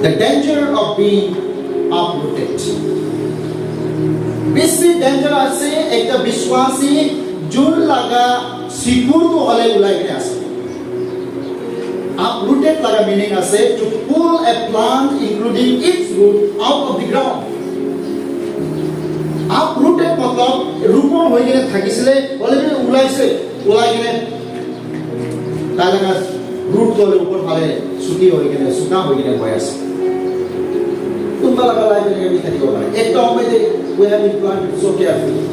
The danger of being uprooted. বেশি danger আছে একটা বিশ্বাসী জোর লাগা শিকুর তো হলে উলাই গিয়ে আছে uprooted laga meaning আছে to pull a plant including its root out of the ground. Uprooted मतलब রোপণ হই গিয়ে থাকিছিলে অলরেডি উলাইছে উলাই গিয়ে তার লাগা root তলে উপর ফালে শুকি হই গিয়ে শুকা হই গিয়ে বয় আছে তোমরা লাগা লাইফে গিয়ে থাকিব পারে একটা অমেতে we have been planted so carefully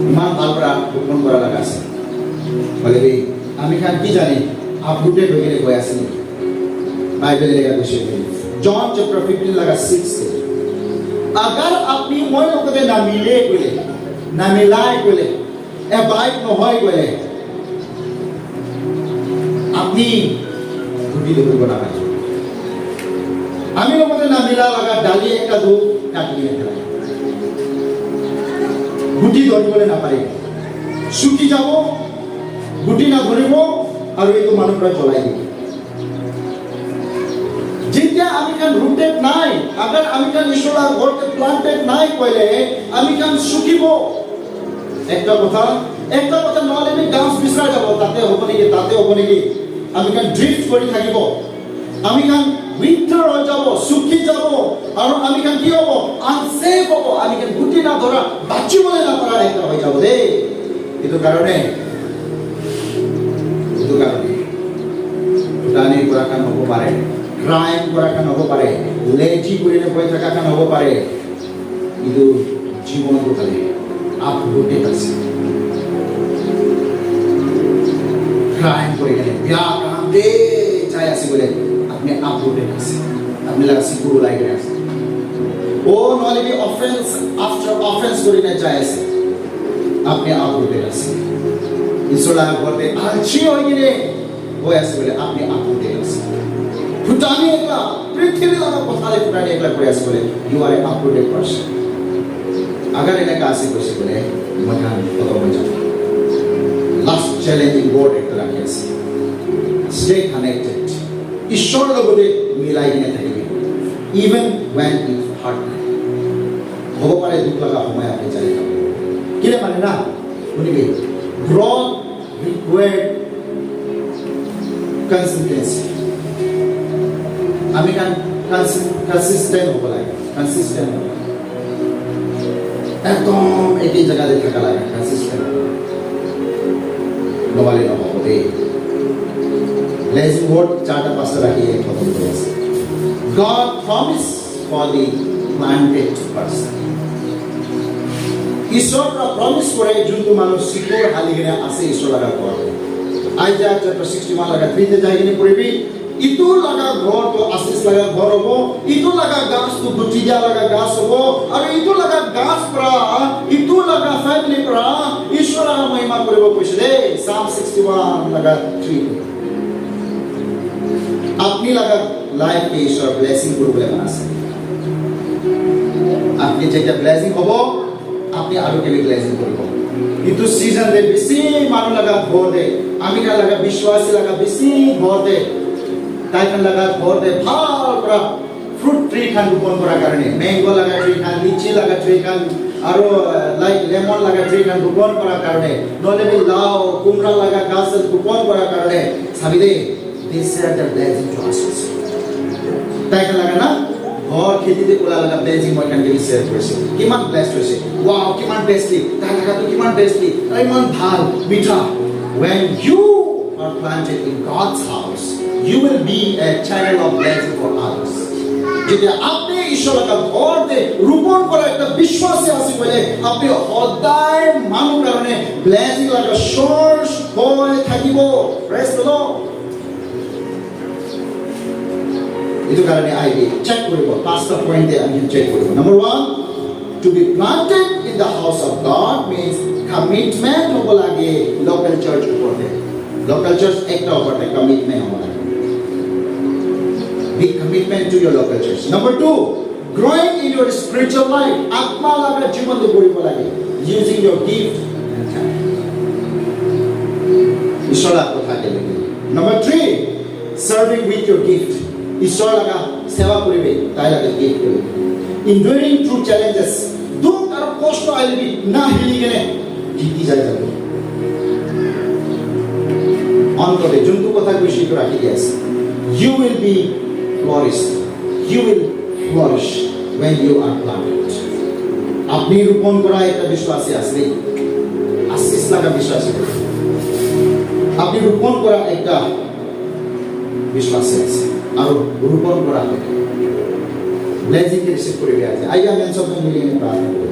ইমান ভালরা রোপণ করা লাগা আছে বলে আমি খান কি জানি uprooted हो गए कोई ऐसे नहीं बाइबल लेगा कुछ नहीं जॉन चैप्टर 15 लगा 6 से अगर अपनी मोय लोग के ना मिले कोले ना मिलाए कोले ए बाइक न होय कोले अपनी गुटी लोग बना है আমি লোক के ना मिला लगा डाली एक का दो काट लिया गुटी ধরি বলে না পারে শুকি যাব গুটি না ধরিব আর এই তো মানুষরা চলাই দিবে যেটা আমি কান রুটেড নাই আবার আমি কান ঈশ্বরের ঘরতে প্লান্টেড নাই কইলে আমি কান শুকিব একটা কথা নলে আমি গাছ বিছরা যাব তাতে হব নাকি আমি কান ড্রিফট কৰি থাকিব আমি কান উইন্টার হৈ যাব শুকি যাব আর আমি কান কি হব আনসেফ হব আমি কান গুটি না ধরা বাঁচিবলে না পারা একটা হৈ যাব দে এটো কারণে দানি করা কান হব পারে ক্রাইম করা কান হব পারে লেজি করিলে বই থাকা কান হব পারে কিন্তু জীবন তো খালি uprooted আছে ক্রাইম করে গেলে বিয়া কাম দে চাই আছে বলে আপনি uprooted আছে আপনি লাগা সিকুর লাগে আছে ও নলেবি অফেন্স আফটার অফেন্স করিলে চাই আছে আপনি uprooted আছে ইসলা করতে আলছি হই গেলে ওই আছে বলে আপনি uprooted আছে ফুটানি একলা পৃথিবী লাগা কথালে ফুটানি একলা করে আছে বলে you are a uprooted person अगर इन्हें कासी कोई से बोले मकान पता हो जाता लास्ट चैलेंजिंग वर्ड एक तरह के से stay connected ईश्वर लोगों दे मिलाई ने थी even when it's hard हो पारे दुख लगा हमें अपने चलेगा किले माने ना उन्हीं भी growth required consistency আমি কান consistent हो बोला consistent একদম একই জায়গাতে থাকা লাগে কনসিস্টেন্ট নবালে না হবে লেজি ওয়ার্ড চারটা পাঁচটা রাখি এক খতম করে আছে god promise for the planted person ঈশ্বর প্রমিস করে যোনটো মানুষ সিকিউর হালিগিনে আছে ঈশ্বর লাগা করে আইজায়া চ্যাপ্টার 61 লাগা 3 তে যাইগিনে পড়বি ইটো লাগা ঘর তো আশিস লাগা ঘর হবো ইটো লাগা গাছ তো দুটিয়া লাগা গাছ হবো আর ইটো লাগা গাছ প্রা ইটো লাগা ফ্যামিলি প্রা ঈশ্বর মহিমা করব কইছে রে সাম 61 লাগা 3 আপনি লাগা লাইফ কে ঈশ্বর ব্লেসিং করবে বানাছে আপনি যেটা ব্লেসিং হবো আপনি আরো কে ব্লেসিং করব কিন্তু সিজন দে বেশি মানু লাগা ভর দে আমি কা লাগা বিশ্বাসী লাগা বেশি ভর দে তাইখান লাগা ঘর দে ভাল করা ফ্রুট ট্রি খান রোপণ করার কারণে ম্যাঙ্গো লাগা ট্রি খান লিচি লাগা ট্রি খান আরো লাইক লেমন লাগা ট্রি খান রোপণ করার কারণে নলে লাউ কুমড়া লাগা গাছ রোপণ করার কারণে সাবিদে this are the blessing to us তাইখান লাগা না ঘর খেতিতে কোলা লাগা ব্লেসিং মই কান গেলি শেয়ার করেছে কিমান ব্লেসড হইছে ওয়াও কিমান টেস্টি তাই লাগা তো কিমান টেস্টি ইমান ভাল মিঠা when you are planted in God's house you will be a channel of blessing for others যদি আপনি ঈশ্বরের ঘর দে রোপণ করা একটা বিশ্বাসী আছে বলে আপনি সদায় মানুষ কারণে ব্লেসিং লাগা সোর্স হয়ে থাকিব প্রেজ দ্য লর্ড এই কারণে আইবি চেক কৰিব পাঁচটা পয়েন্টে আমি চেক কৰিব number 1 to be planted in the house of God means commitment হব লাগে লোকাল চার্চ উপরে লোকাল চার্চ একটা উপরে কমিটমেন্ট হব লাগে big commitment to your local church. Number 2, growing in your spiritual life. Atma laga jiban de boribo lage using your gift and talent. Ishora kotha ke lage. Number 3, serving with your gift. ঈশ্বৰ লগা সেৱা কৰিবে তাই লাগে গীত কৰিবে enduring through challenges দুখ আৰু কষ্ট আহিবি না হিলি কেনে জিতি যাই যাব অন্তৰে যোনটো কথা কৈছি তো ৰাখি দিয়া আছে you will be flourished you will flourish when you are planted আপনি রোপণ করা একটা বিশ্বাসী আছে আশিস লাগা বিশ্বাসী আপনি রোপণ করা একটা বিশ্বাসী আছে আর রোপণ করা ব্লেসিং কে রিসিভ করে আছে আইয়া মেন সব মিলিয়ে প্রার্থনা করি